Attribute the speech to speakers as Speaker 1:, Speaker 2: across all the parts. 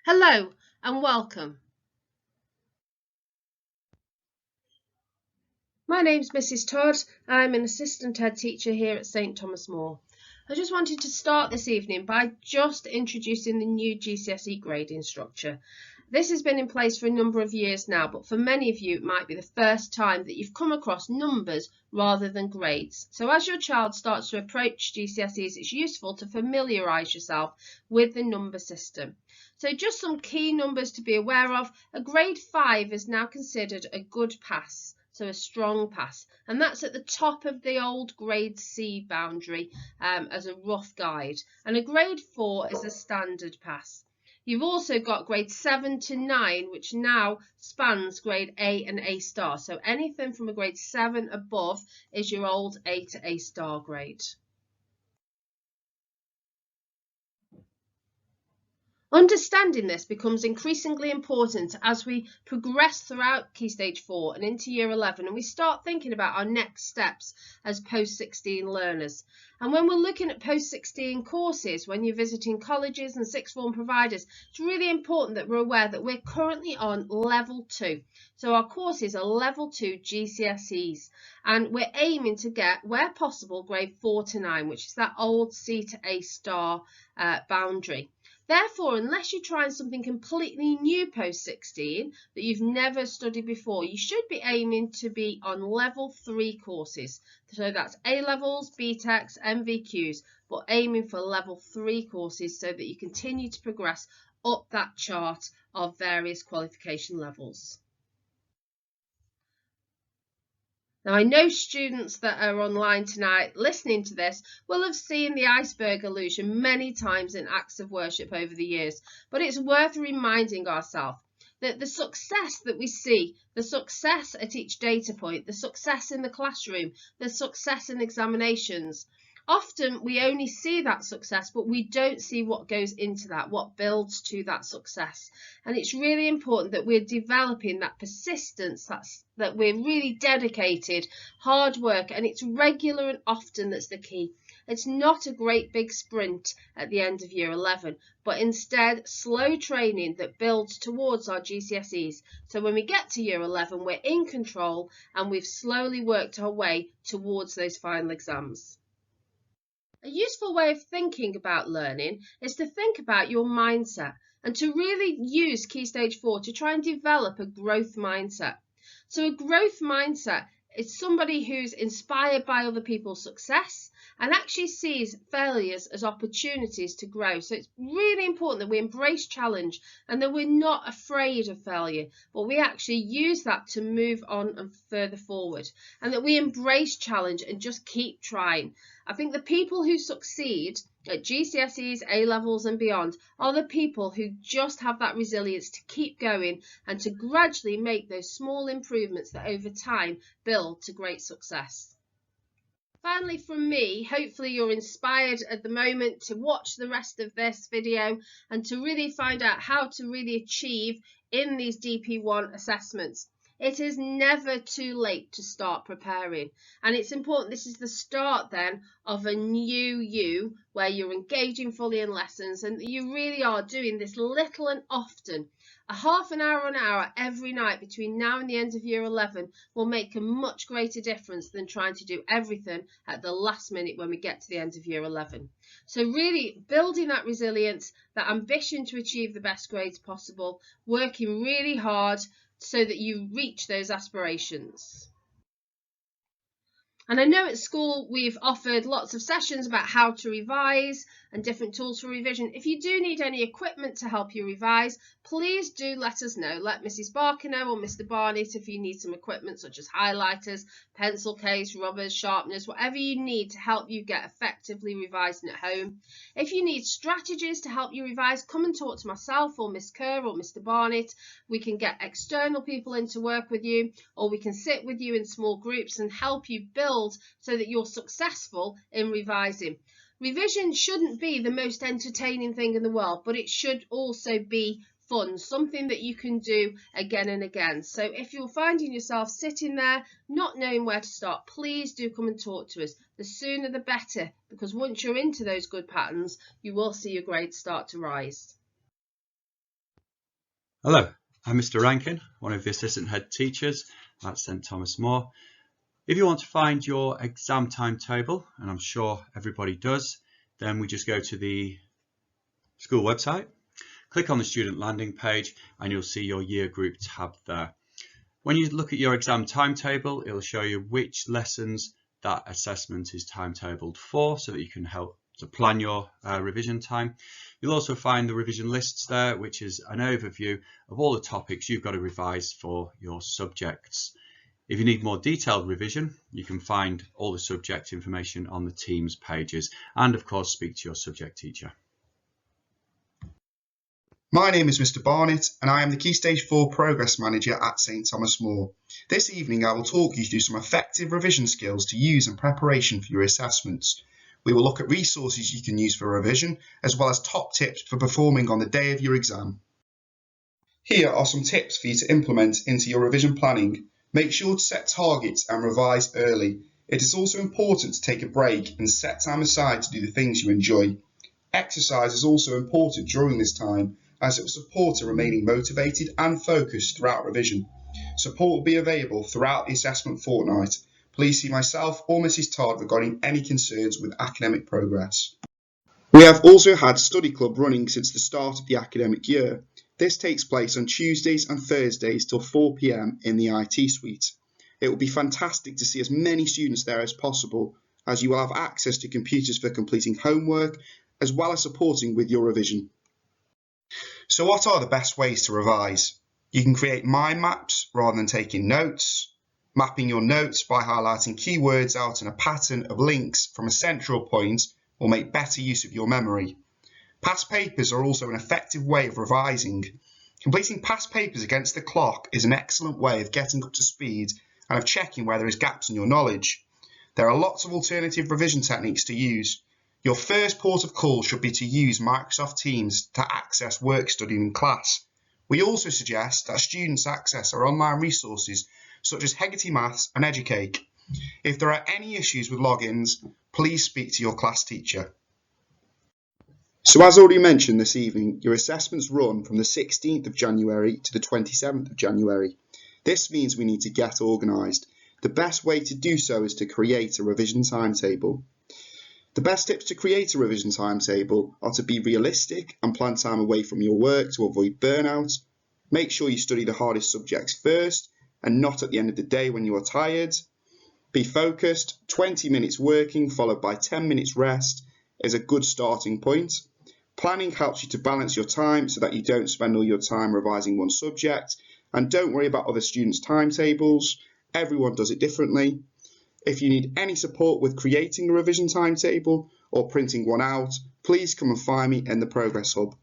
Speaker 1: Hello and welcome. My name's Mrs. Todd. I'm an assistant head teacher here at St Thomas More. I just wanted to start this evening by just introducing the new GCSE grading structure. This has been in place for a number of years now, but for many of you it might be the first time that you've come across numbers rather than grades. So as your child starts to approach GCSEs, it's useful to familiarise yourself with the number system. So just some key numbers to be aware of. A grade 5 is now considered a good pass, so a strong pass, and that's at the top of the old grade C boundary as a rough guide, and a grade 4 is a standard pass. You've also got grade 7 to 9, which now spans grade A and A star, so anything from a grade 7 above is your old A to A star grade. Understanding this becomes increasingly important as we progress throughout Key Stage 4 and into Year 11, and we start thinking about our next steps as post-16 learners. And when we're looking at post-16 courses, when you're visiting colleges and sixth form providers, it's really important that we're aware that we're currently on level 2. So our courses are level 2 GCSEs, and we're aiming to get, where possible, grade 4 to 9, which is that old C to A star boundary. Therefore, unless you're trying something completely new post-16 that you've never studied before, you should be aiming to be on level 3 courses. So that's A-levels, BTECs, MVQs, but aiming for level 3 courses so that you continue to progress up that chart of various qualification levels. Now, I know students that are online tonight listening to this will have seen the iceberg illusion many times in acts of worship over the years, but it's worth reminding ourselves that the success that we see, the success at each data point, the success in the classroom, the success in examinations, often we only see that success, but we don't see what goes into that, what builds to that success. And it's really important that we're developing that persistence, that we're really dedicated, hard work, and it's regular and often that's the key. It's not a great big sprint at the end of Year 11, but instead slow training that builds towards our GCSEs. So when we get to Year 11, we're in control and we've slowly worked our way towards those final exams. A useful way of thinking about learning is to think about your mindset and to really use Key Stage 4 to try and develop a growth mindset. So a growth mindset is somebody who's inspired by other people's success and actually sees failures as opportunities to grow. So it's really important that we embrace challenge and that we're not afraid of failure, but we actually use that to move on and further forward, and that we embrace challenge and just keep trying. I think the people who succeed at GCSEs, A-levels and beyond are the people who just have that resilience to keep going and to gradually make those small improvements that over time build to great success. Finally, from me, hopefully you're inspired at the moment to watch the rest of this video and to really find out how to really achieve in these DP1 assessments. It is never too late to start preparing, and it's important this is the start then of a new you where you're engaging fully in lessons and you really are doing this little and often. A half an hour every night between now and the end of Year 11 will make a much greater difference than trying to do everything at the last minute when we get to the end of Year 11. So really building that resilience, that ambition to achieve the best grades possible, working really hard so that you reach those aspirations. And I know at school we've offered lots of sessions about how to revise and different tools for revision. If you do need any equipment to help you revise, please do let us know. Let Mrs. Barker know or Mr. Barnett if you need some equipment such as highlighters, pencil case, rubbers, sharpeners, whatever you need to help you get effectively revising at home. If you need strategies to help you revise, come and talk to myself or Miss Kerr or Mr. Barnett. We can get external people in to work with you, or we can sit with you in small groups and help you build so that you're successful in revising. Revision shouldn't be the most entertaining thing in the world, but it should also be fun, something that you can do again and again. So if you're finding yourself sitting there not knowing where to start, please do come and talk to us. The sooner the better, because once you're into those good patterns, you will see your grades start to rise.
Speaker 2: Hello, I'm Mr. Rankin, one of the assistant head teachers at St Thomas More. If you want to find your exam timetable, and I'm sure everybody does, then we just go to the school website, click on the student landing page, and you'll see your year group tab there. When you look at your exam timetable, it'll show you which lessons that assessment is timetabled for, so that you can help to plan your revision time. You'll also find the revision lists there, which is an overview of all the topics you've got to revise for your subjects. If you need more detailed revision, you can find all the subject information on the Teams pages, and of course speak to your subject teacher.
Speaker 3: My name is Mr. Barnett and I am the Key Stage 4 Progress Manager at St Thomas More. This evening I will talk you through some effective revision skills to use in preparation for your assessments. We will look at resources you can use for revision, as well as top tips for performing on the day of your exam. Here are some tips for you to implement into your revision planning. Make sure to set targets and revise early. It is also important to take a break and set time aside to do the things you enjoy. Exercise is also important during this time, as it will support in remaining motivated and focused throughout revision. Support will be available throughout the assessment fortnight. Please see myself or Mrs. Todd regarding any concerns with academic progress. We have also had Study Club running since the start of the academic year. This takes place on Tuesdays and Thursdays till 4 p.m. in the IT suite. It will be fantastic to see as many students there as possible, as you will have access to computers for completing homework, as well as supporting with your revision. So what are the best ways to revise? You can create mind maps rather than taking notes. Mapping your notes by highlighting keywords out in a pattern of links from a central point will make better use of your memory. Past papers are also an effective way of revising. Completing past papers against the clock is an excellent way of getting up to speed and of checking where there is gaps in your knowledge. There are lots of alternative revision techniques to use. Your first port of call should be to use Microsoft Teams to access work studying in class. We also suggest that students access our online resources such as Hegarty Maths and Educake. If there are any issues with logins, please speak to your class teacher. So as already mentioned this evening, your assessments run from the 16th of January to the 27th of January. This means we need to get organised. The best way to do so is to create a revision timetable. The best tips to create a revision timetable are to be realistic and plan time away from your work to avoid burnout. Make sure you study the hardest subjects first and not at the end of the day when you are tired. Be focused. 20 minutes working followed by 10 minutes rest is a good starting point. Planning helps you to balance your time so that you don't spend all your time revising one subject, and don't worry about other students' timetables. Everyone does it differently. If you need any support with creating a revision timetable or printing one out, please come and find me in the Progress Hub.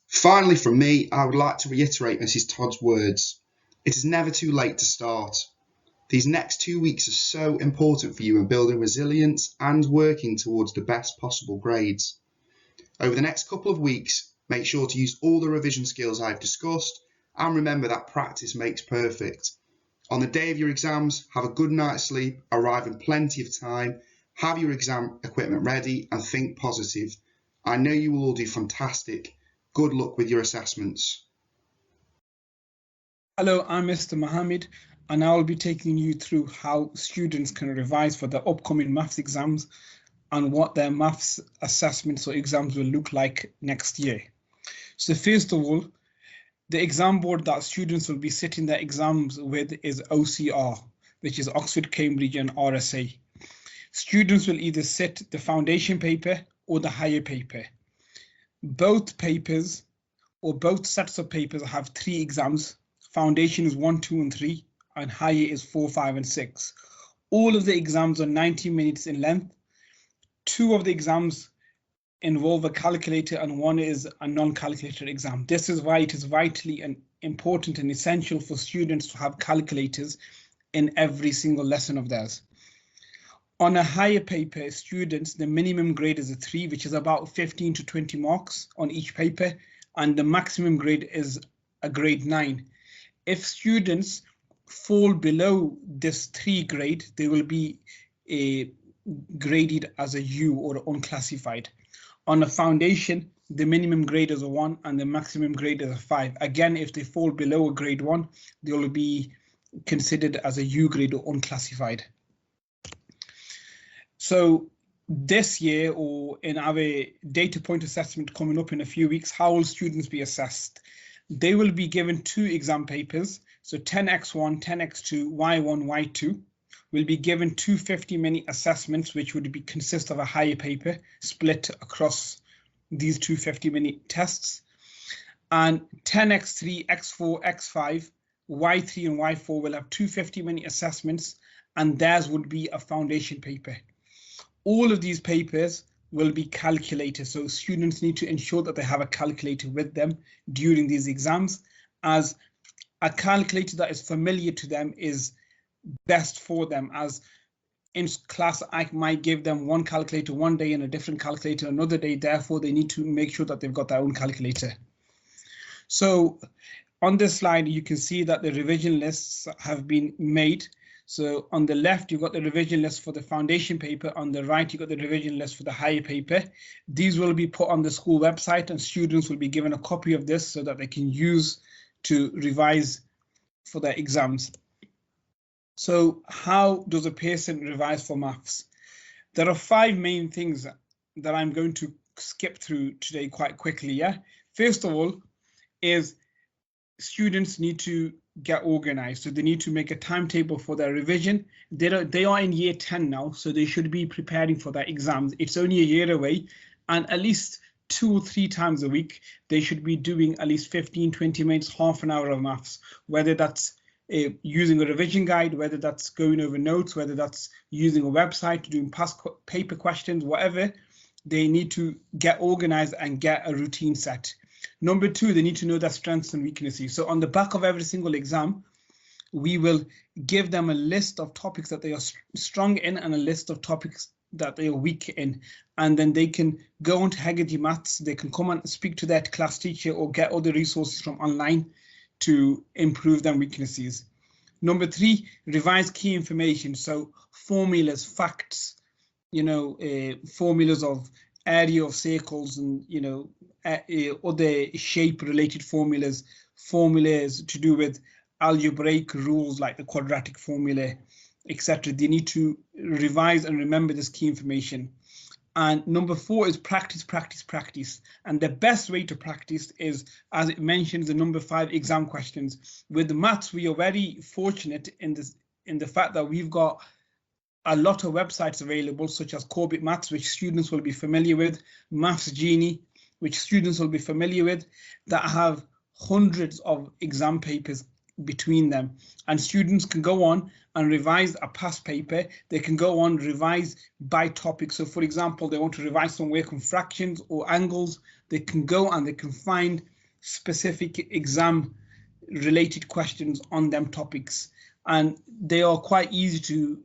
Speaker 3: Finally from me, I would like to reiterate Mrs. Todd's words. It is never too late to start. These next 2 weeks are so important for you in building resilience and working towards the best possible grades. Over the next couple of weeks, make sure to use all the revision skills I've discussed, and remember that practice makes perfect. On the day of your exams, have a good night's sleep, arrive in plenty of time, have your exam equipment ready and think positive. I know you will all do fantastic. Good luck with your assessments.
Speaker 4: Hello, I'm Mr. Mohammed and I will be taking you through how students can revise for the upcoming maths exams and what their maths assessments or exams will look like next year. So first of all, the exam board that students will be sitting their exams with is OCR, which is Oxford, Cambridge and RSA. Students will either sit the foundation paper or the higher paper. Both papers or both sets of papers have 3 exams. Foundation is 1, 2 and 3 and higher is 4, 5 and 6. All of the exams are 90 minutes in length. 2 of the exams involve a calculator and 1 is a non-calculator exam. This is why it is vitally and important and essential for students to have calculators in every single lesson of theirs. On a higher paper, students, the minimum grade is a 3, which is about 15 to 20 marks on each paper, and the maximum grade is a grade 9. If students fall below this 3 grade, they will be graded as a U or unclassified. On a foundation, the minimum grade is a 1 and the maximum grade is a 5. Again, if they fall below a grade 1, they will be considered as a U grade or unclassified. So this year, or in our data point assessment coming up in a few weeks, how will students be assessed? They will be given 2 exam papers, so 10x1, 10x2, y1, y2. Will be given 2 50-minute assessments, which would consist of a higher paper split across these 2 50-minute tests. And 10x3, x4, x5, y3 and y4 will have 2 50-minute assessments, and theirs would be a foundation paper. All of these papers will be calculated, so students need to ensure that they have a calculator with them during these exams, as a calculator that is familiar to them is best for them. As in class, I might give them one calculator one day and a different calculator another day, therefore they need to make sure that they've got their own calculator. So on this slide, you can see that the revision lists have been made. So on the left, you've got the revision list for the foundation paper. On the right, you've got the revision list for the higher paper. These will be put on the school website, and students will be given a copy of this so that they can use to revise for their exams. So how does a person revise for maths? There are 5 main things that I'm going to skip through today quite quickly. Yeah. First of all, is students need to get organized. So they need to make a timetable for their revision. They are in year 10 now, so they should be preparing for their exams. It's only a year away, and at least 2 or 3 times a week, they should be doing at least 15, 20 minutes, half an hour of maths, whether that's using a revision guide, whether that's going over notes, whether that's using a website, doing past paper questions, whatever. They need to get organized and get a routine set. Number 2, they need to know their strengths and weaknesses. So on the back of every single exam, we will give them a list of topics that they are strong in and a list of topics that they are weak in. And then they can go on to Heggerty Maths, they can come and speak to their class teacher or get other resources from online to improve their weaknesses. Number 3, revise key information. So formulas, facts, formulas of area of circles and, other shape related formulas, formulas to do with algebraic rules like the quadratic formula, etc. They need to revise and remember this key information. And number 4 is practice, practice, practice. And the best way to practice is, as it mentions, the number 5 exam questions. With the maths, we are very fortunate in the fact that we've got a lot of websites available, such as Corbett Maths, which students will be familiar with, Maths Genie, which students will be familiar with, that have hundreds of exam papers between them, and students can go on and revise a past paper. They can go on revise by topic. So for example, they want to revise some work on fractions or angles, they can go and they can find specific exam related questions on them topics, and they are quite easy to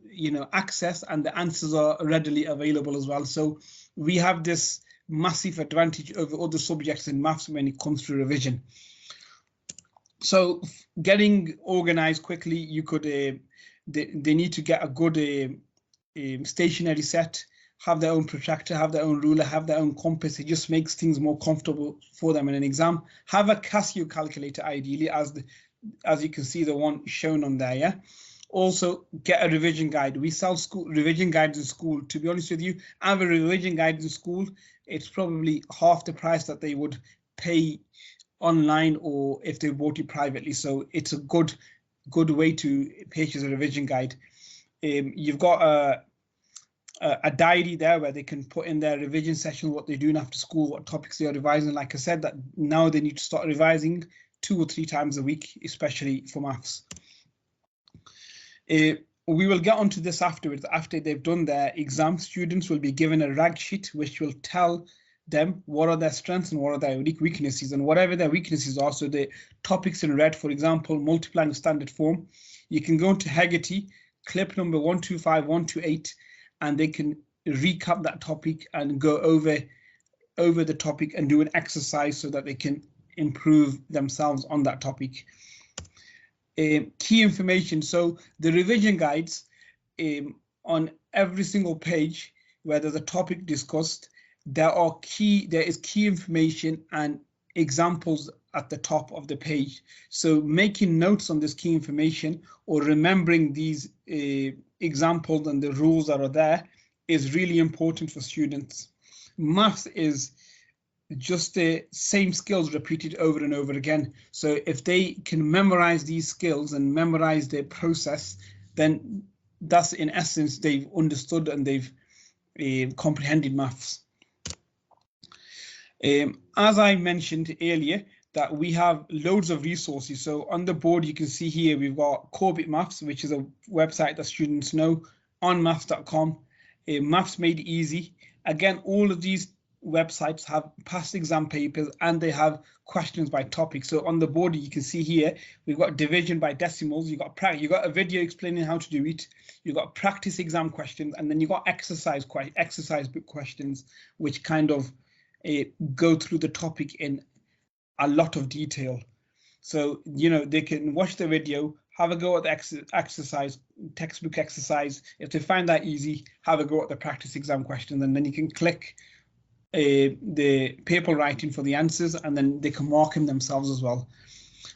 Speaker 4: access, and the answers are readily available as well. So we have this massive advantage over other subjects in maths when it comes to revision. So getting organized quickly, you could they need to get a good stationery set, have their own protractor, have their own ruler, have their own compass. It just makes things more comfortable for them in an exam. Have a Casio calculator, ideally, as you can see the one shown on there. Yeah. Also get a revision guide. We sell revision guides in school. To be honest with you, I have a revision guide in school. It's probably half the price that they would pay online or if they bought it privately. So it's a good way to purchase a revision guide. You've got a diary there where they can put in their revision session, what they're doing after school, what topics they are revising. Like I said, that now they need to start revising 2 or 3 times a week, especially for maths. We will get onto this afterwards. After they've done their exam, students will be given a rag sheet which will tell them what are their strengths and what are their weaknesses, and whatever their weaknesses are. So the topics in red, for example, multiplying standard form, you can go into Heggerty, clip number 125, 128, and they can recap that topic and go over the topic and do an exercise so that they can improve themselves on that topic. Key information. So the revision guides, on every single page where there's a topic discussed, there is key information and examples at the top of the page. So making notes on this key information or remembering these examples and the rules that are there is really important for students. Maths is just the same skills repeated over and over again. So if they can memorize these skills and memorize the process, then that's in essence they've understood and they've comprehended maths. As I mentioned earlier, that we have loads of resources. So on the board, you can see here, we've got Corbett Maths, which is a website that students know, onmaths.com, Maths Made Easy. Again, all of these websites have past exam papers and they have questions by topic. So on the board, you can see here, we've got division by decimals, you've got a video explaining how to do it, you've got practice exam questions, and then you've got exercise book questions, which kind of go through the topic in a lot of detail. So, you know, they can watch the video, have a go at the exercise, textbook exercise. If they find that easy, have a go at the practice exam question, and then you can click the paper writing for the answers, and then they can mark them themselves as well.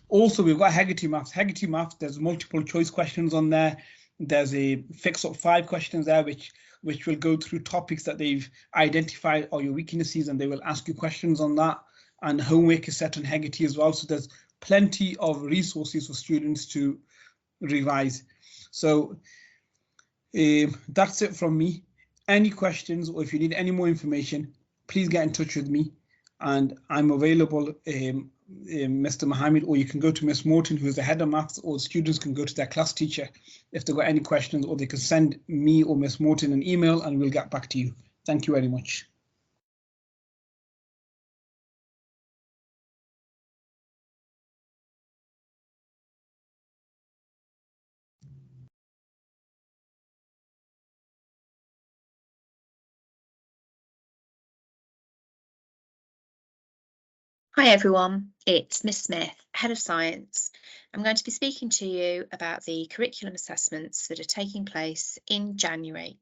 Speaker 4: Also, we've got Hegarty Maths. Hegarty Maths, there's multiple choice questions on there. There's a fix up 5 questions there, which will go through topics that they've identified or your weaknesses, and they will ask you questions on that. And homework is set on Hegarty as well. So there's plenty of resources for students to revise. So that's it from me. Any questions, or if you need any more information, please get in touch with me, and I'm available, Mr. Mohammed, or you can go to Miss Morton, who is the head of maths, or students can go to their class teacher if they've got any questions, or they can send me or Miss Morton an email and we'll get back to you. Thank you very much.
Speaker 5: Hi everyone, it's Miss Smith, Head of Science. I'm going to be speaking to you about the curriculum assessments that are taking place in January.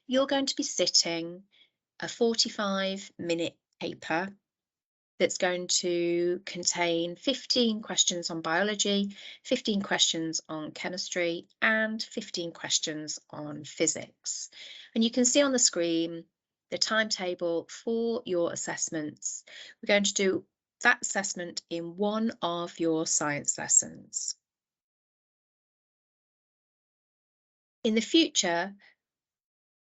Speaker 5: You're going to be sitting a 45-minute paper that's going to contain 15 questions on biology, 15 questions on chemistry, and 15 questions on physics. And you can see on the screen the timetable for your assessments. We're going to do that assessment in one of your science lessons. In the future,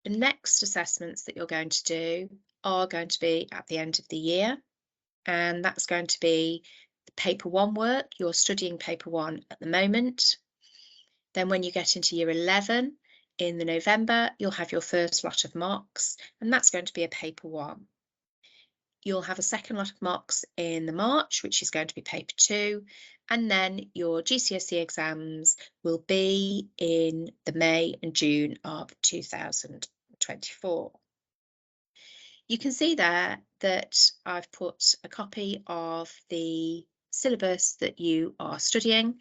Speaker 5: the next assessments that you're going to do are going to be at the end of the year, and that's going to be the paper 1 work. You're studying paper 1 at the moment. Then when you get into year 11, in the November, you'll have your first lot of mocks, and that's going to be a paper 1. You'll have a second lot of mocks in the March, which is going to be paper 2, and then your GCSE exams will be in the May and June of 2024. You can see there that I've put a copy of the syllabus that you are studying,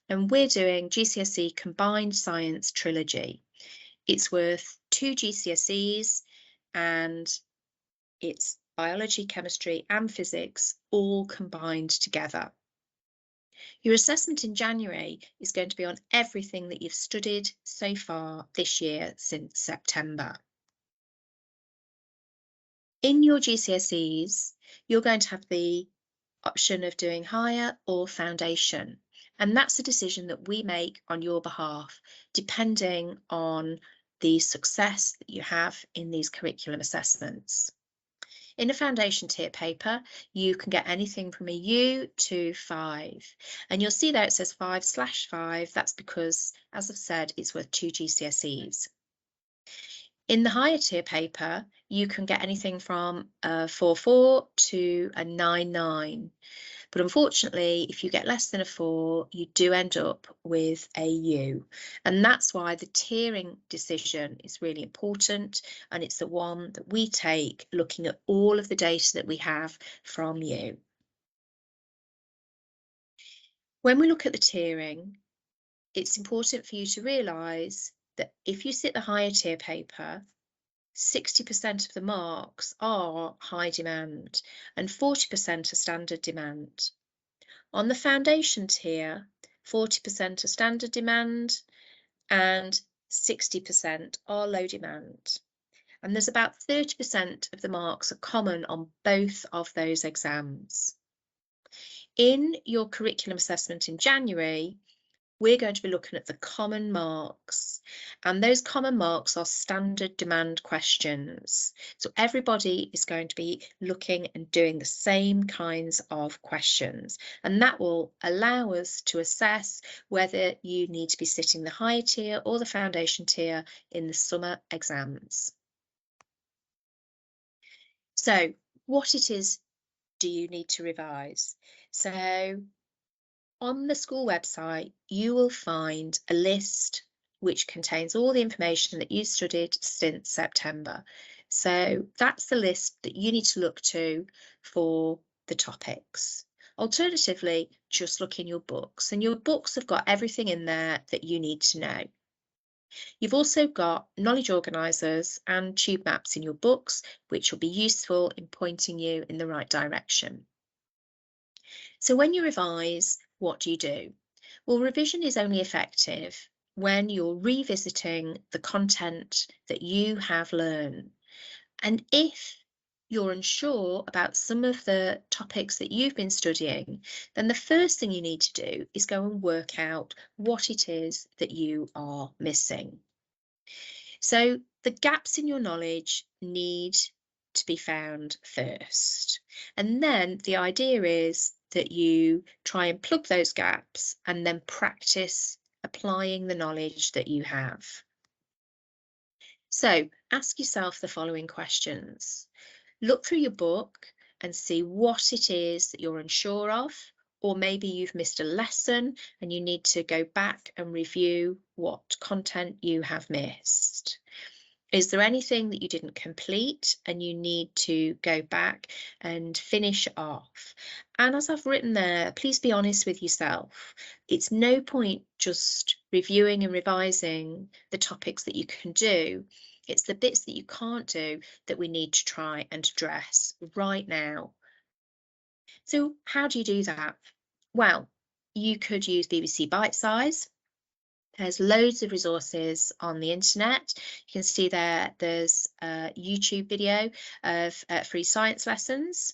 Speaker 5: and we're doing GCSE Combined Science Trilogy. It's worth 2 GCSEs, and it's biology, chemistry and physics all combined together. Your assessment in January is going to be on everything that you've studied so far this year since September. In your GCSEs, you're going to have the option of doing higher or foundation, and that's a decision that we make on your behalf, depending on the success that you have in these curriculum assessments. In a foundation tier paper, you can get anything from a U to 5, and you'll see there it says 5/5. That's because, as I've said, it's worth 2 GCSEs. In the higher tier paper, you can get anything from a 4/4 to a 9/9. But unfortunately, if you get less than a 4, you do end up with a U. And that's why the tiering decision is really important. And it's the one that we take looking at all of the data that we have from you. When we look at the tiering, it's important for you to realise that if you sit the higher tier paper, 60% of the marks are high demand and 40% are standard demand. On the foundation tier, 40% are standard demand and 60% are low demand. And there's about 30% of the marks are common on both of those exams. In your curriculum assessment in January, we're going to be looking at the common marks, and those common marks are standard demand questions. So everybody is going to be looking and doing the same kinds of questions, and that will allow us to assess whether you need to be sitting the higher tier or the foundation tier in the summer exams. So what it is do you need to revise? So on the school website, you will find a list which contains all the information that you studied since September. So that's the list that you need to look to for the topics. Alternatively, just look in your books, and your books have got everything in there that you need to know. You've also got knowledge organisers and tube maps in your books, which will be useful in pointing you in the right direction. So when you revise, what do? Well, revision is only effective when you're revisiting the content that you have learned. And if you're unsure about some of the topics that you've been studying, then the first thing you need to do is go and work out what it is that you are missing. So the gaps in your knowledge need to be found first. And then the idea is that you try and plug those gaps and then practice applying the knowledge that you have. So ask yourself the following questions. Look through your book and see what it is that you're unsure of, or maybe you've missed a lesson and you need to go back and review what content you have missed. Is there anything that you didn't complete and you need to go back and finish off? And as I've written there, please be honest with yourself. It's no point just reviewing and revising the topics that you can do. It's the bits that you can't do that we need to try and address right now. So how do you do that? Well, you could use BBC Bitesize. There's loads of resources on the internet. You can see there's a YouTube video of free science lessons,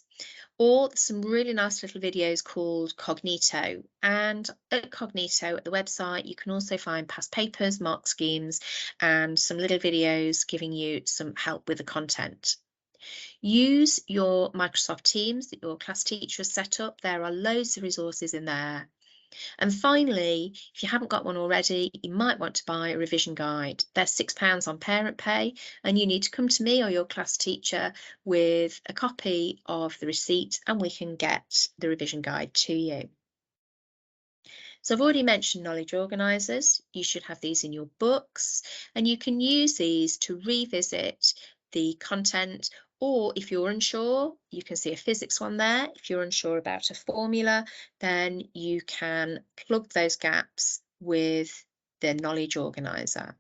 Speaker 5: or some really nice little videos called Cognito. And at Cognito, at the website, you can also find past papers, mark schemes, and some little videos giving you some help with the content. Use your Microsoft Teams that your class teacher has set up. There are loads of resources in there. And finally, if you haven't got one already, you might want to buy a revision guide. They're £6 on parent pay, and you need to come to me or your class teacher with a copy of the receipt and we can get the revision guide to you. So I've already mentioned knowledge organisers. You should have these in your books, and you can use these to revisit the content, or if you're unsure, you can see a physics one there. If you're unsure about a formula, then you can plug those gaps with the knowledge organiser.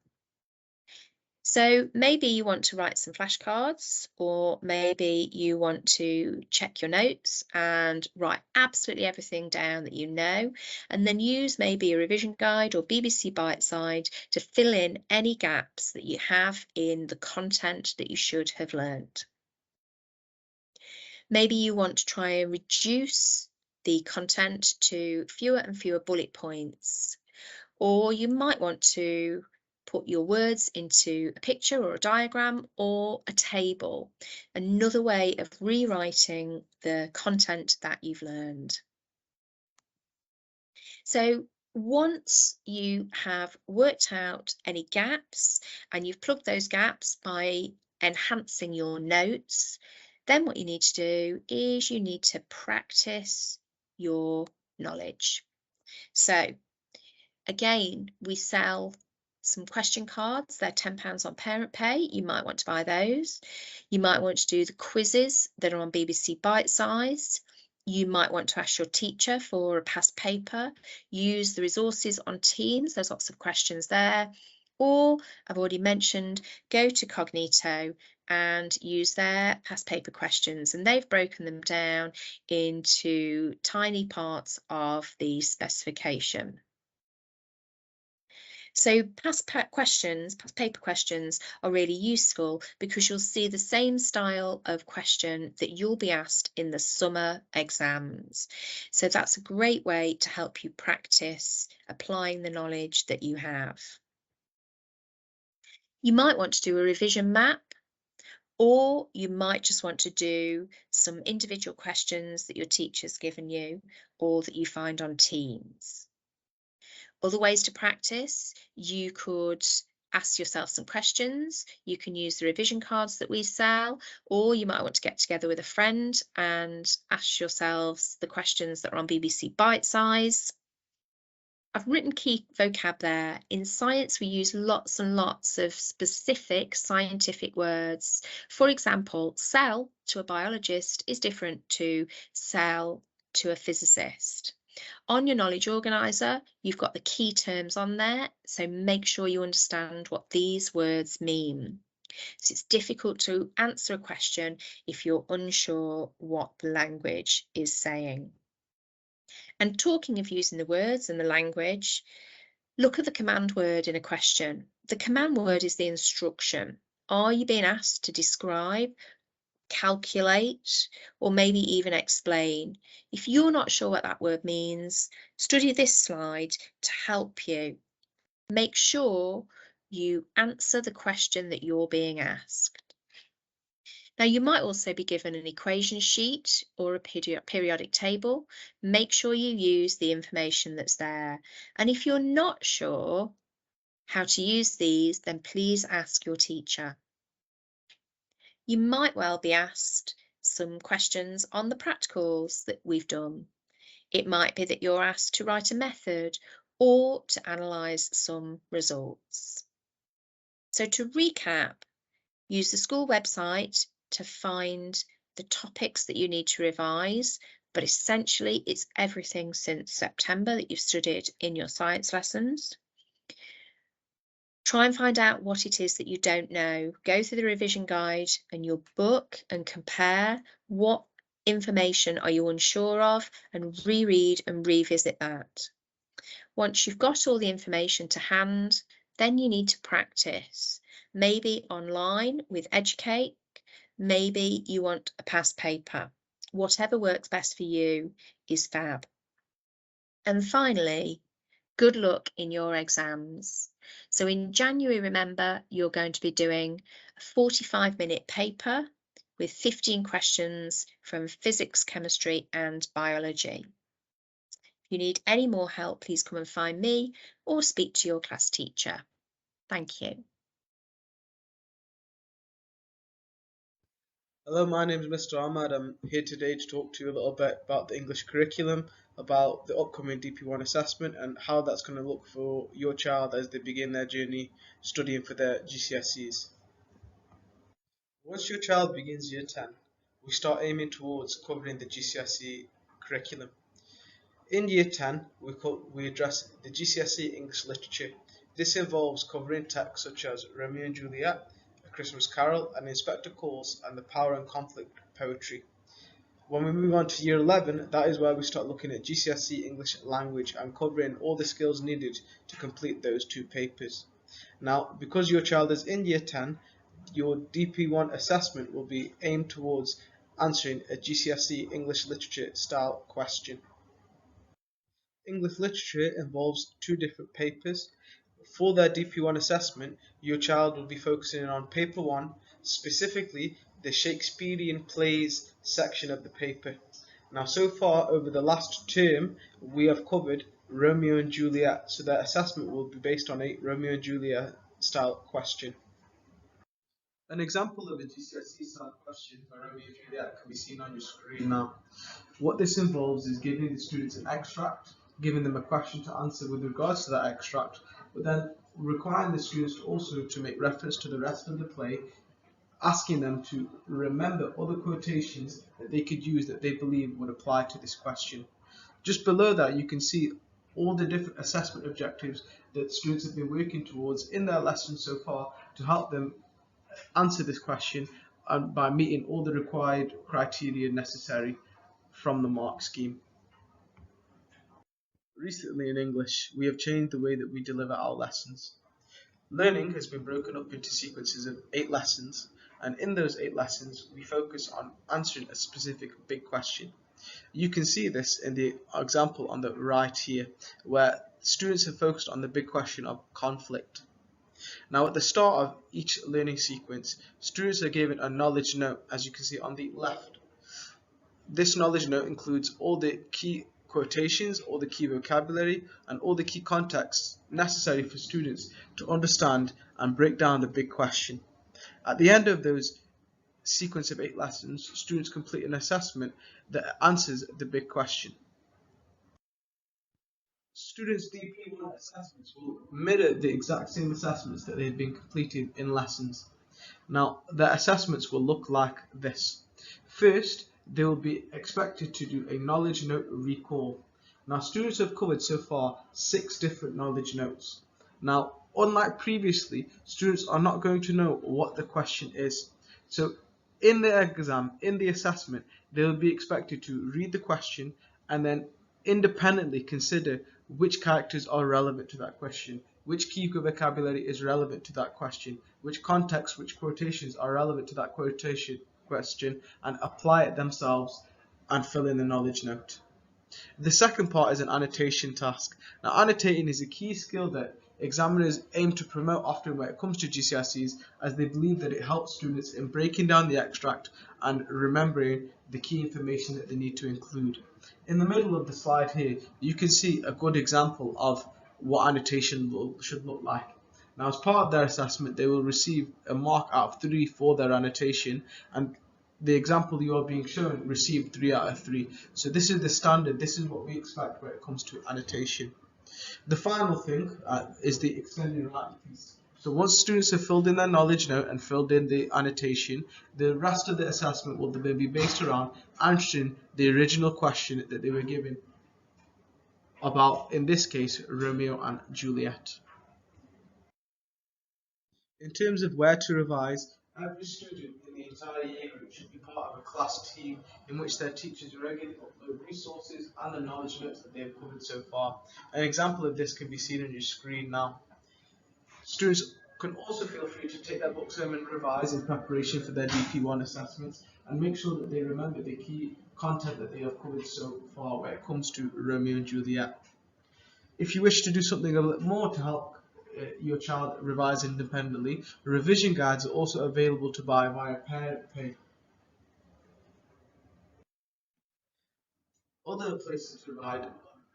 Speaker 5: So maybe you want to write some flashcards, or maybe you want to check your notes and write absolutely everything down that you know, and then use maybe a revision guide or BBC Bitesize to fill in any gaps that you have in the content that you should have learned. Maybe you want to try and reduce the content to fewer and fewer bullet points, or you might want to put your words into a picture or a diagram or a table, another way of rewriting the content that you've learned. So once you have worked out any gaps and you've plugged those gaps by enhancing your notes, then what you need to do is you need to practice your knowledge. So again, we sell some question cards. They're £10 on parent pay. You might want to buy those. You might want to do the quizzes that are on BBC Bitesize. You might want to ask your teacher for a past paper. Use the resources on Teams. There's lots of questions there. Or I've already mentioned, go to Cognito and use their past paper questions, and they've broken them down into tiny parts of the specification. So past paper questions are really useful because you'll see the same style of question that you'll be asked in the summer exams. So that's a great way to help you practice applying the knowledge that you have. You might want to do a revision map, or you might just want to do some individual questions that your teacher's given you or that you find on Teams. Other ways to practice, you could ask yourself some questions. You can use the revision cards that we sell, or you might want to get together with a friend and ask yourselves the questions that are on BBC Bitesize. I've written key vocab there. In science, we use lots and lots of specific scientific words. For example, cell to a biologist is different to cell to a physicist. On your knowledge organiser, you've got the key terms on there, so make sure you understand what these words mean. So it's difficult to answer a question if you're unsure what the language is saying. And talking of using the words and the language, look at the command word in a question. The command word is the instruction. Are you being asked to describe, calculate, or maybe even explain? If you're not sure what that word means, study this slide to help you. Make sure you answer the question that you're being asked. Now, you might also be given an equation sheet or a periodic table. Make sure you use the information that's there. And if you're not sure how to use these, then please ask your teacher. You might well be asked some questions on the practicals that we've done. It might be that you're asked to write a method or to analyse some results. So to recap, use the school website to find the topics that you need to revise, but essentially it's everything since September that you've studied in your science lessons. Try and find out what it is that you don't know. Go through the revision guide and your book and compare what information are you unsure of, and reread and revisit that. Once you've got all the information to hand, then you need to practice. Maybe online with Educate, maybe you want a past paper. Whatever works best for you is fab. And finally, good luck in your exams. So in January, remember, you're going to be doing a 45-minute paper with 15 questions from physics, chemistry and biology. If you need any more help, please come and find me or speak to your class teacher. Thank you.
Speaker 6: Hello, my name is Mr. Ahmad. I'm here today to talk to you a little bit about the English curriculum, about the upcoming DP1 assessment and how that's going to look for your child as they begin their journey studying for their GCSEs. Once your child begins year 10, we start aiming towards covering the GCSE curriculum. In year 10, we address the GCSE English literature. This involves covering texts such as Romeo and Juliet, A Christmas Carol, and Inspector Calls, and the Power and Conflict poetry. When we move on to year 11, that is where we start looking at GCSE English language and covering all the skills needed to complete those two papers. Now, because your child is in year 10, your DP1 assessment will be aimed towards answering a GCSE English literature style question. English literature involves two different papers. For their DP1 assessment, your child will be focusing on paper 1, specifically the Shakespearean plays section of the paper. Now, so far over the last term, we have covered Romeo and Juliet, so their assessment will be based on a Romeo and Juliet style question. An example of a GCSE style question for Romeo and Juliet can be seen on your screen now. What this involves is giving the students an extract, giving them a question to answer with regards to that extract, but then requiring the students also to make reference to the rest of the play, asking them to remember other quotations that they could use that they believe would apply to this question. Just below that, you can see all the different assessment objectives that students have been working towards in their lessons so far to help them answer this question by meeting all the required criteria necessary from the mark scheme. Recently in English, we have changed the way that we deliver our lessons. Learning has been broken up into sequences of 8 lessons, and in those 8 lessons, we focus on answering a specific big question. You can see this in the example on the right here, where students have focused on the big question of conflict. Now, at the start of each learning sequence, students are given a knowledge note, as you can see on the left. This knowledge note includes all the key quotations, all the key vocabulary, and all the key contexts necessary for students to understand and break down the big question. At the end of those sequence of 8 lessons, students complete an assessment that answers the big question. Students' DP1 assessments will mirror the exact same assessments that they've been completed in lessons. Now, their assessments will look like this. First, they will be expected to do a knowledge note recall. Now, students have covered so far 6 different knowledge notes. Now, unlike previously, students are not going to know what the question is. So, in the exam, in the assessment, they will be expected to read the question and then independently consider which characters are relevant to that question, which key vocabulary is relevant to that question, which context, which quotations are relevant to that question, and apply it themselves and fill in the knowledge note. The second part is an annotation task. Now, annotating is a key skill that examiners aim to promote often when it comes to GCSEs, as they believe that it helps students in breaking down the extract and remembering the key information that they need to include. In the middle of the slide here, you can see a good example of what annotation should look like. Now, as part of their assessment, they will receive a mark out of 3 for their annotation, and the example you are being shown received 3 out of 3. So this is the standard, this is what we expect when it comes to annotation. The final thing is the extended writing piece. So once students have filled in their knowledge note and filled in the annotation, the rest of the assessment will then be based around answering the original question that they were given about, in this case, Romeo and Juliet. In terms of where to revise, every student in the entire year group should be part of a class team in which their teachers regularly upload resources and the knowledge notes that they have covered so far. An example of this can be seen on your screen now. Students can also feel free to take their books home and revise in preparation for their DP1 assessments, and make sure that they remember the key content that they have covered so far when it comes to Romeo and Juliet. If you wish to do something a little more to help your child revise independently, revision guides are also available to buy via Parent Pay. Other places to provide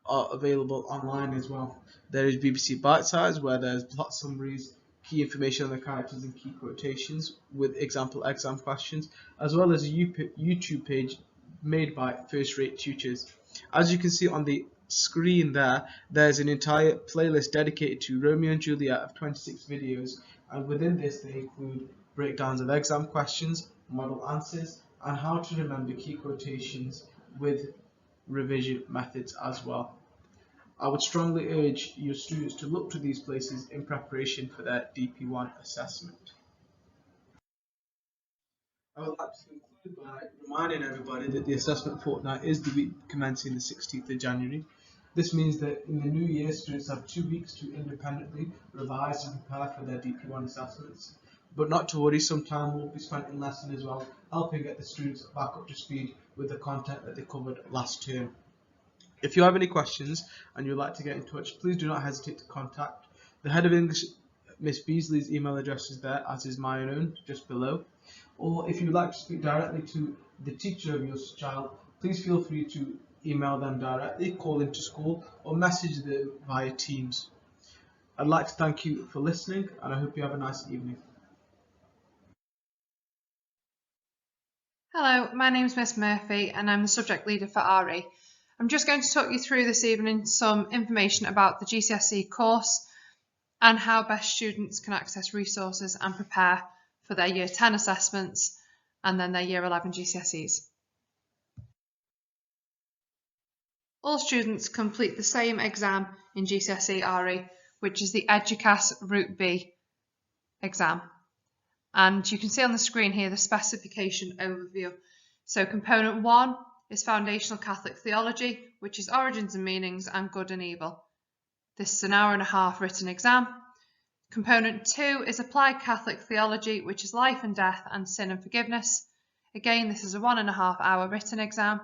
Speaker 6: are available online as well. There is BBC Bitesize, where there's plot summaries, key information on the characters and key quotations with example exam questions, as well as a YouTube page made by first-rate tutors. As you can see on the screen there's an entire playlist dedicated to Romeo and Juliet of 26 videos, and within this they include breakdowns of exam questions, model answers, and how to remember key quotations with revision methods as well. I would strongly urge your students to look to these places in preparation for their DP1 assessment. I would like to conclude by reminding everybody that the assessment fortnight is the week commencing the 16th of January. This means that in the new year, students have 2 weeks to independently revise and prepare for their DP1 assessments. But not to worry, some time will be spent in lesson as well, helping get the students back up to speed with the content that they covered last term. If you have any questions and you'd like to get in touch, please do not hesitate to contact. The Head of English, Miss Beasley's email address is there, as is my own, just below. Or if you'd like to speak directly to the teacher of your child, please feel free to email them directly, call into school, or message them via Teams. I'd like to thank you for listening, and I hope you have a nice evening.
Speaker 7: Hello, my name is Miss Murphy and I'm the subject leader for RE. I'm just going to talk you through this evening some information about the GCSE course and how best students can access resources and prepare for their Year 10 assessments and then their Year 11 GCSEs. All students complete the same exam in GCSE RE, which is the EDUCAS Route B exam. And you can see on the screen here the specification overview. So component 1 is foundational Catholic theology, which is origins and meanings and good and evil. This is an hour and a half written exam. Component 2 is applied Catholic theology, which is life and death and sin and forgiveness. Again, this is a 1.5 hour written exam.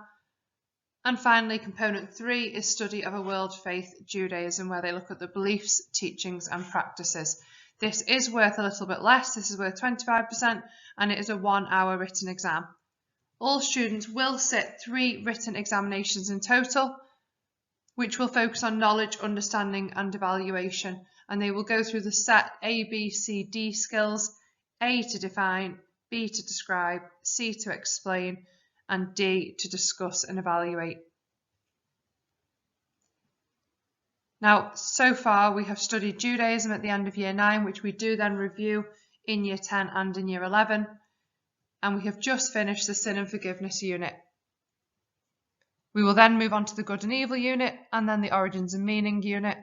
Speaker 7: And finally, component 3 is study of a world faith, Judaism, where they look at the beliefs, teachings and practices. This is worth a little bit less. This is worth 25%, and it is a 1 hour written exam. All students will sit 3 written examinations in total, which will focus on knowledge, understanding and evaluation. And they will go through the set A, B, C, D skills: A to define, B to describe, C to explain, and D to discuss and evaluate. Now, so far we have studied Judaism at the end of Year 9, which we do then review in Year 10 and in Year 11. And we have just finished the Sin and Forgiveness unit. We will then move on to the Good and Evil unit, and then the Origins and Meaning unit,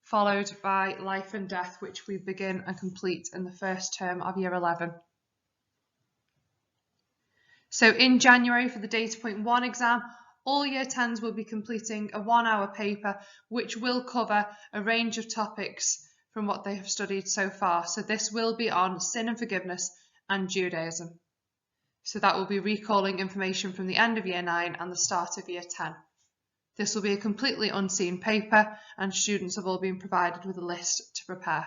Speaker 7: followed by Life and Death, which we begin and complete in the first term of Year 11. So in January for the Data Point 1 exam, all Year 10s will be completing a 1 hour paper which will cover a range of topics from what they have studied so far. So this will be on sin and forgiveness and Judaism. So that will be recalling information from the end of Year 9 and the start of Year 10. This will be a completely unseen paper, and students have all been provided with a list to prepare.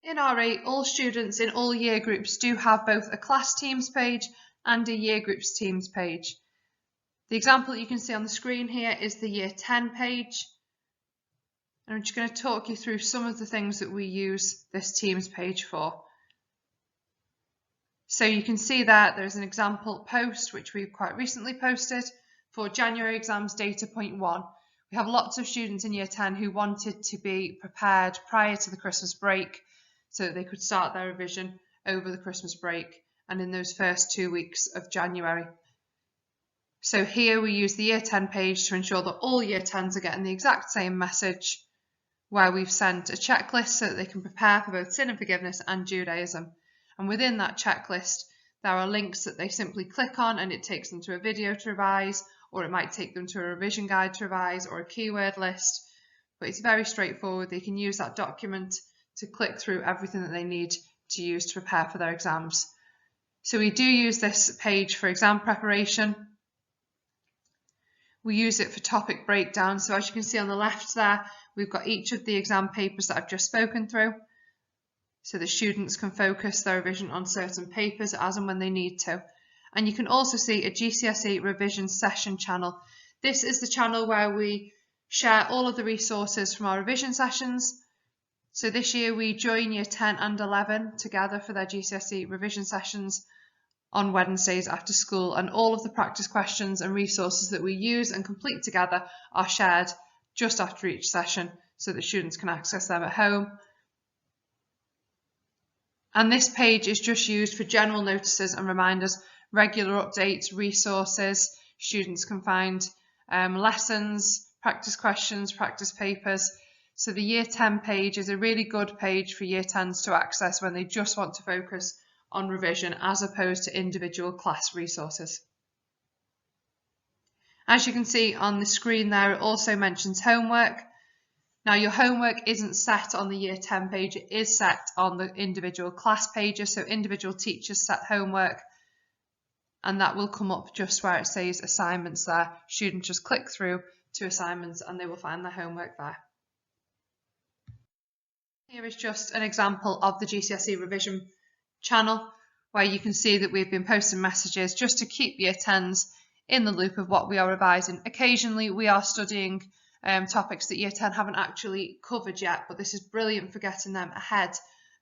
Speaker 7: In RE, all students in all year groups do have both a class teams page and a year groups teams page. The example that you can see on the screen here is the Year 10 page. And I'm just going to talk you through some of the things that we use this teams page for. So you can see that there's an example post which we've quite recently posted for January exams Data Point 1. We have lots of students in Year 10 who wanted to be prepared prior to the Christmas break so that they could start their revision over the Christmas break and in those first 2 weeks of January. So here we use the Year 10 page to ensure that all Year 10s are getting the exact same message, where we've sent a checklist so that they can prepare for both sin and forgiveness and Judaism. And within that checklist, there are links that they simply click on and it takes them to a video to revise, or it might take them to a revision guide to revise, or a keyword list. But it's very straightforward. They can use that document to click through everything that they need to use to prepare for their exams. So we do use this page for exam preparation. We use it for topic breakdown. So as you can see on the left there, we've got each of the exam papers that I've just spoken through, so the students can focus their revision on certain papers as and when they need to. And you can also see a GCSE revision session channel. This is the channel where we share all of the resources from our revision sessions. So this year we join Year 10 and 11 together for their GCSE revision sessions on Wednesdays after school, and all of the practice questions and resources that we use and complete together are shared just after each session so that students can access them at home. And this page is just used for general notices and reminders, regular updates, resources. Students can find lessons, practice questions, practice papers. So the Year 10 page is a really good page for Year 10s to access when they just want to focus on revision as opposed to individual class resources. As you can see on the screen there, it also mentions homework. Now your homework isn't set on the Year 10 page, it is set on the individual class pages, so individual teachers set homework, and that will come up just where it says assignments there. Students just click through to assignments and they will find their homework there. Here is just an example of the GCSE revision channel where you can see that we've been posting messages just to keep Year 10s in the loop of what we are revising. Occasionally we are studying topics that Year 10 haven't actually covered yet, but this is brilliant for getting them ahead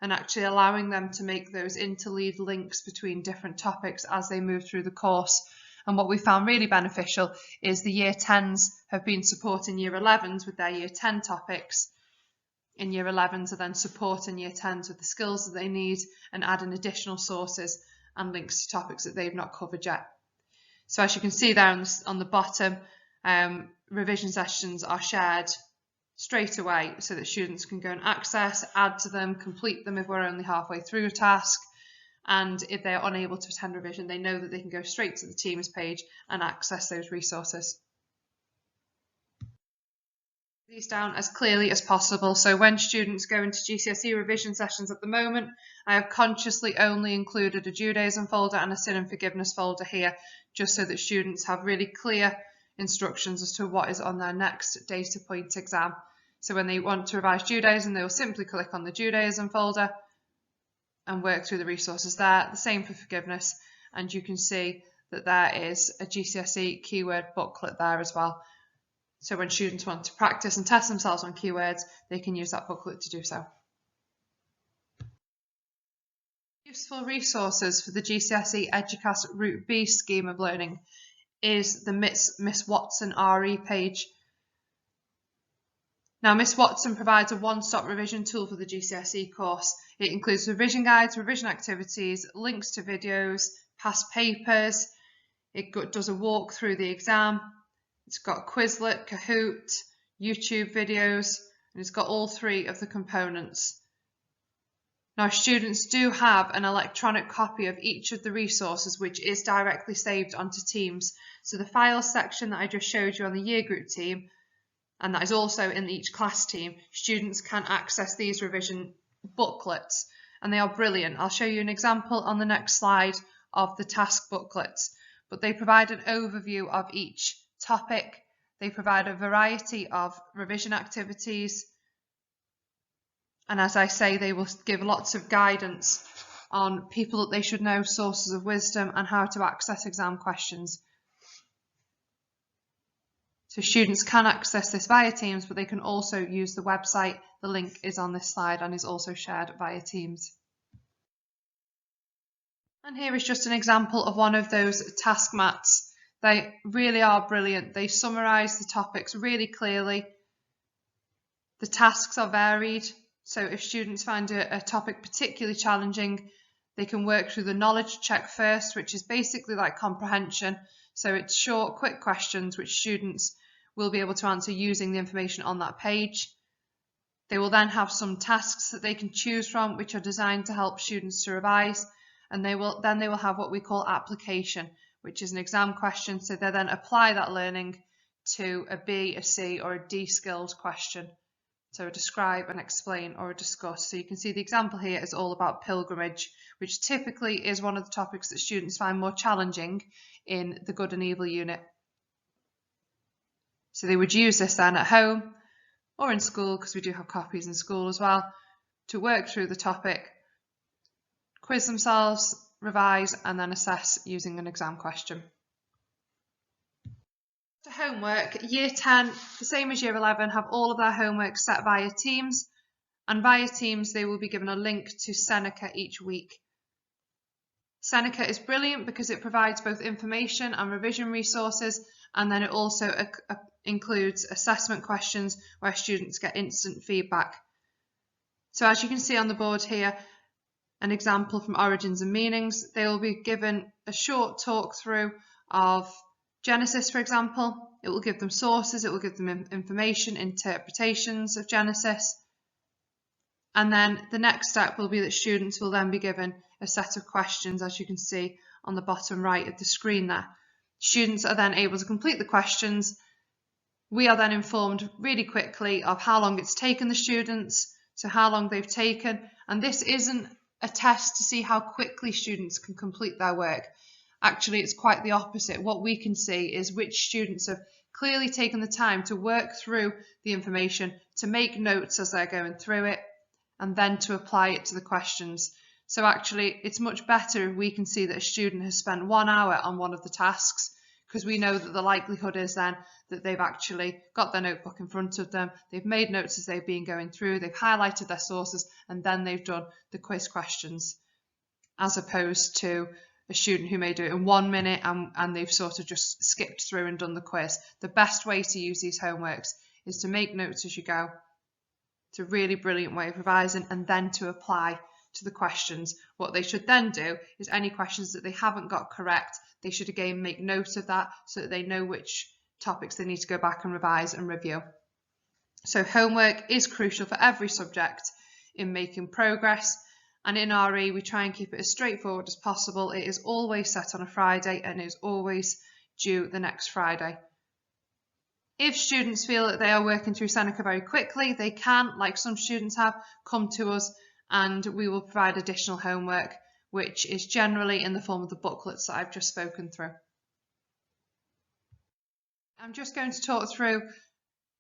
Speaker 7: and actually allowing them to make those interlead links between different topics as they move through the course. And what we found really beneficial is the Year 10s have been supporting Year 11s with their Year 10 topics, and Year 11s are then supporting Year 10s with the skills that they need and adding additional sources and links to topics that they've not covered yet. So as you can see there on the bottom, revision sessions are shared straight away so that students can go and access, add to them, complete them if we're only halfway through a task. And if they're unable to attend revision, they know that they can go straight to the Teams page and access those resources. These down as clearly as possible. So when students go into GCSE revision sessions at the moment, I have consciously only included a Judaism folder and a Sin and Forgiveness folder here, just so that students have really clear instructions as to what is on their next data point exam. So when they want to revise Judaism, they will simply click on the Judaism folder and work through the resources there. The same for forgiveness, and you can see that there is a GCSE keyword booklet there as well. So when students want to practice and test themselves on keywords, they can use that booklet to do so. Useful resources for the GCSE EDUCAS Route B scheme of learning is the Miss Watson RE page. Now, Miss Watson provides a one-stop revision tool for the GCSE course. It includes revision guides, revision activities, links to videos, past papers. It does a walk through the exam. It's got Quizlet, Kahoot, YouTube videos, and it's got all three of the components. Now, students do have an electronic copy of each of the resources, which is directly saved onto Teams. So the files section that I just showed you on the year group team, and that is also in each class team, students can access these revision booklets, and they are brilliant. I'll show you an example on the next slide of the task booklets, but they provide an overview of each topic. They provide a variety of revision activities, and as I say, they will give lots of guidance on people that they should know, sources of wisdom, and how to access exam questions. So students can access this via Teams, but they can also use the website. The link is on this slide and is also shared via Teams. And here is just an example of one of those task mats. They really are brilliant. They summarise the topics really clearly. The tasks are varied. So if students find a topic particularly challenging, they can work through the knowledge check first, which is basically like comprehension. So it's short, quick questions which students will be able to answer using the information on that page. They will then have some tasks that they can choose from, which are designed to help students to revise. And they will have what we call application, which is an exam question. So they then apply that learning to a B, a C, or a D skilled question. So a describe, an explain, or a discuss. So you can see the example here is all about pilgrimage, which typically is one of the topics that students find more challenging in the good and evil unit. So they would use this then at home or in school, because we do have copies in school as well, to work through the topic, quiz themselves, revise, and then assess using an exam question. To homework, Year 10, the same as Year 11, have all of their homework set via Teams, and via Teams they will be given a link to Seneca each week. Seneca is brilliant because it provides both information and revision resources, and then it also includes assessment questions where students get instant feedback. So as you can see on the board here, an example from Origins and Meanings, they will be given a short talk through of Genesis, for example. It will give them sources, it will give them information, interpretations of Genesis. And then the next step will be that students will then be given a set of questions, as you can see on the bottom right of the screen there. Students are then able to complete the questions. We are then informed really quickly of how long it's taken the students, so how long they've taken, and this isn't a test to see how quickly students can complete their work. Actually, it's quite the opposite. What we can see is which students have clearly taken the time to work through the information, to make notes as they're going through it, and then to apply it to the questions. So actually, it's much better if we can see that a student has spent 1 hour on one of the tasks, because we know that the likelihood is then that they've actually got their notebook in front of them, they've made notes as they've been going through, they've highlighted their sources, and then they've done the quiz questions, as opposed to a student who may do it in 1 minute and they've sort of just skipped through and done the quiz. The best way to use these homeworks is to make notes as you go. It's a really brilliant way of revising, and then to apply to the questions. What they should then do is any questions that they haven't got correct, they should again make note of that so that they know which topics they need to go back and revise and review. So homework is crucial for every subject in making progress, and in RE we try and keep it as straightforward as possible. It is always set on a Friday and is always due the next Friday. If students feel that they are working through Seneca very quickly, they can, like some students have, come to us and we will provide additional homework, which is generally in the form of the booklets that I've just spoken through. I'm just going to talk through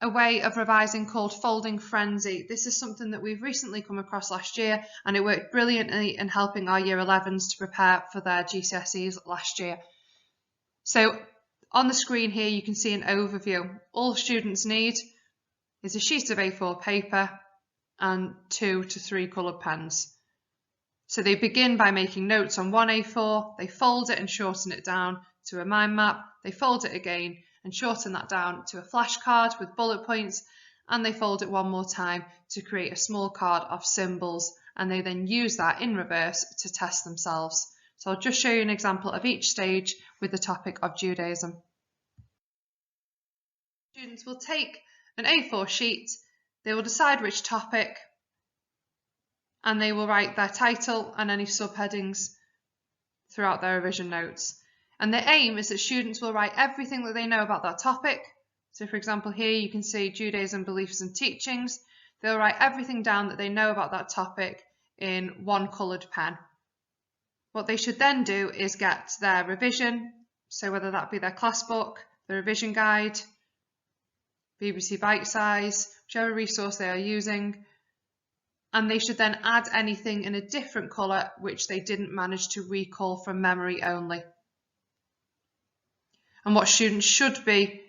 Speaker 7: a way of revising called folding frenzy. This is something that we've recently come across last year, and it worked brilliantly in helping our Year 11s to prepare for their GCSEs last year. So on the screen here you can see an overview. All students need is a sheet of A4 paper and 2 to 3 coloured pens. So they begin by making notes on one A4, they fold it and shorten it down to a mind map, they fold it again and shorten that down to a flashcard with bullet points, and they fold it one more time to create a small card of symbols, and they then use that in reverse to test themselves. So I'll just show you an example of each stage with the topic of Judaism. Students will take an A4 sheet, they will decide which topic, and they will write their title and any subheadings throughout their revision notes. And the aim is that students will write everything that they know about that topic. So for example, here you can see Judaism, beliefs and teachings. They'll write everything down that they know about that topic in one coloured pen. What they should then do is get their revision, so whether that be their class book, the revision guide, BBC Bitesize, whichever resource they are using, and they should then add anything in a different colour which they didn't manage to recall from memory only. And what students should be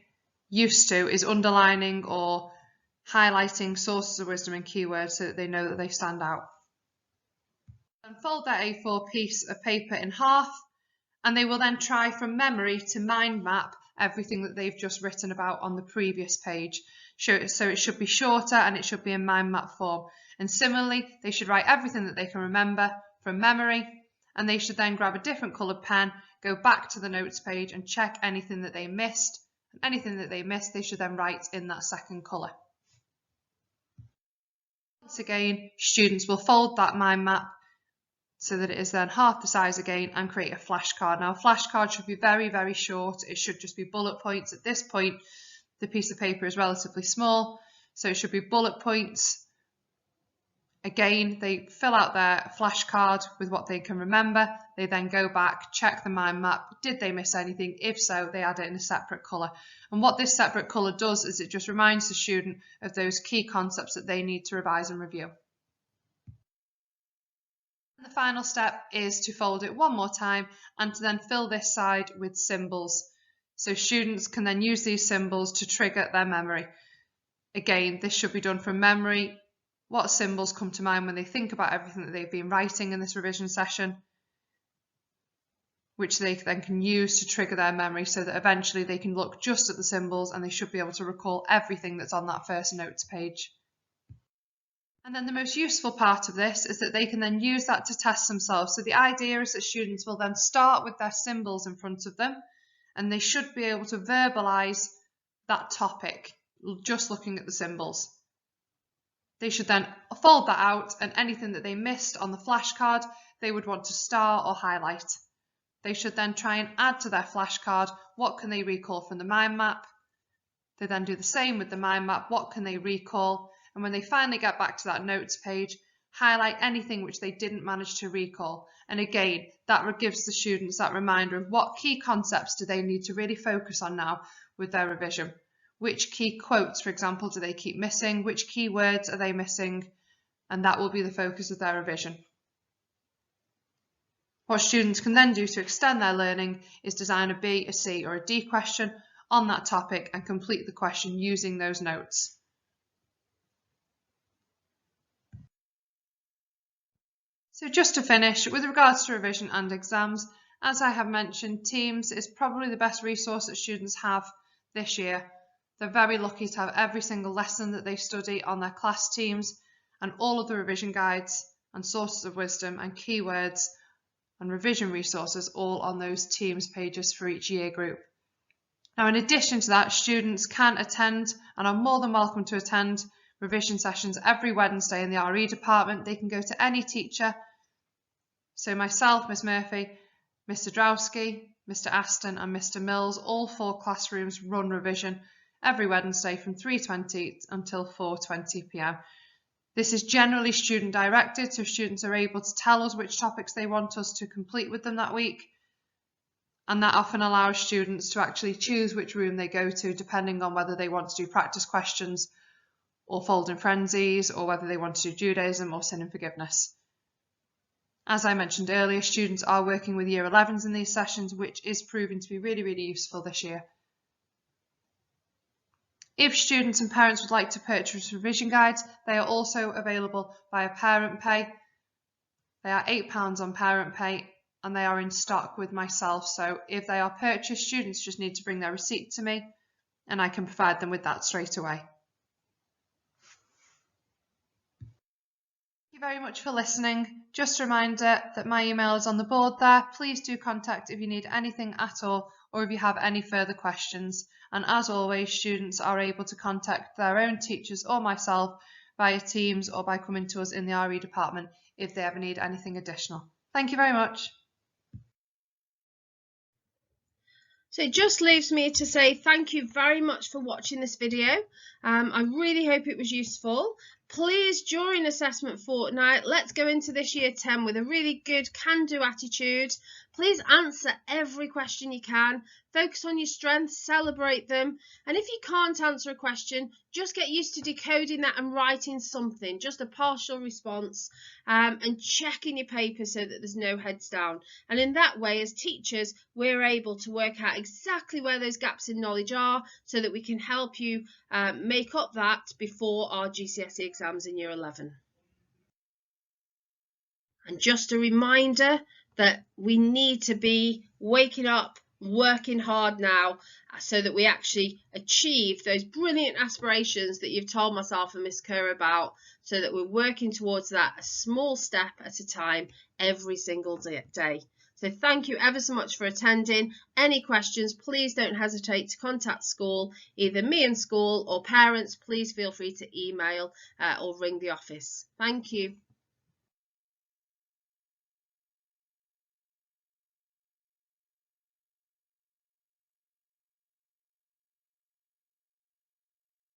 Speaker 7: used to is underlining or highlighting sources of wisdom and keywords so that they know that they stand out. And fold that A4 piece of paper in half, and they will then try from memory to mind map everything that they've just written about on the previous page. So it should be shorter and it should be in mind map form. And similarly, they should write everything that they can remember from memory, and they should then grab a different coloured pen, go back to the notes page and check anything that they missed. And anything that they missed, they should then write in that second colour. Once again, students will fold that mind map so that it is then half the size again and create a flashcard. Now a flashcard should be very, very short. It should just be bullet points. At this point, the piece of paper is relatively small, so it should be bullet points. Again, they fill out their flashcard with what they can remember. They then go back, check the mind map. Did they miss anything? If so, they add it in a separate colour. And what this separate colour does is it just reminds the student of those key concepts that they need to revise and review. The final step is to fold it one more time and to then fill this side with symbols. So students can then use these symbols to trigger their memory. Again, this should be done from memory. What symbols come to mind when they think about everything that they've been writing in this revision session, which they then can use to trigger their memory so that eventually they can look just at the symbols and they should be able to recall everything that's on that first notes page. And then the most useful part of this is that they can then use that to test themselves. So the idea is that students will then start with their symbols in front of them, and they should be able to verbalise that topic just looking at the symbols. They should then fold that out, and anything that they missed on the flashcard they would want to star or highlight. They should then try and add to their flashcard what can they recall from the mind map. They then do the same with the mind map, what can they recall, and when they finally get back to that notes page, highlight anything which they didn't manage to recall. And again, that gives the students that reminder of what key concepts do they need to really focus on now with their revision. Which key quotes, for example, do they keep missing? Which key words are they missing? And that will be the focus of their revision. What students can then do to extend their learning is design a B, a C or a D question on that topic and complete the question using those notes. So just to finish, with regards to revision and exams, as I have mentioned, Teams is probably the best resource that students have this year. They're very lucky to have every single lesson that they study on their class Teams, and all of the revision guides and sources of wisdom and keywords and revision resources all on those Teams pages for each year group. Now, in addition to that, students can attend and are more than welcome to attend revision sessions every Wednesday in the RE department. They can go to any teacher. So myself, Miss Murphy, Mr. Drowsky, Mr. Aston and Mr. Mills, all 4 classrooms run revision every Wednesday from 3:20 until 4:20 p.m. This is generally student directed, so students are able to tell us which topics they want us to complete with them that week. And that often allows students to actually choose which room they go to, depending on whether they want to do practice questions or folding frenzies, or whether they want to do Judaism or sin and forgiveness. As I mentioned earlier, students are working with Year 11s in these sessions, which is proving to be really, really useful this year. If students and parents would like to purchase revision guides, they are also available via Parent Pay. They are £8 on Parent Pay and they are in stock with myself. So if they are purchased, students just need to bring their receipt to me and I can provide them with that straight away. Thank you very much for listening. Just a reminder that my email is on the board there. Please do contact if you need anything at all or if you have any further questions. And as always, students are able to contact their own teachers or myself via Teams or by coming to us in the RE department if they ever need anything additional. Thank you very much.
Speaker 1: So it just leaves me to say thank you very much for watching this video. I really hope it was useful. Please, during assessment fortnight, let's go into this year 10 with a really good can-do attitude. Please answer every question you can. Focus on your strengths, celebrate them. And if you can't answer a question, just get used to decoding that and writing something, just a partial response, and checking your paper so that there's no heads down. And in that way, as teachers, we're able to work out exactly where those gaps in knowledge are so that we can help you make up that before our GCSE exams in Year 11. And just a reminder that we need to be waking up, working hard now so that we actually achieve those brilliant aspirations that you've told myself and Miss Kerr about, so that we're working towards that a small step at a time every single day. So thank you ever so much for attending. Any questions, please don't hesitate to contact school, either me in school or parents. Please feel free to email or ring the office. Thank you.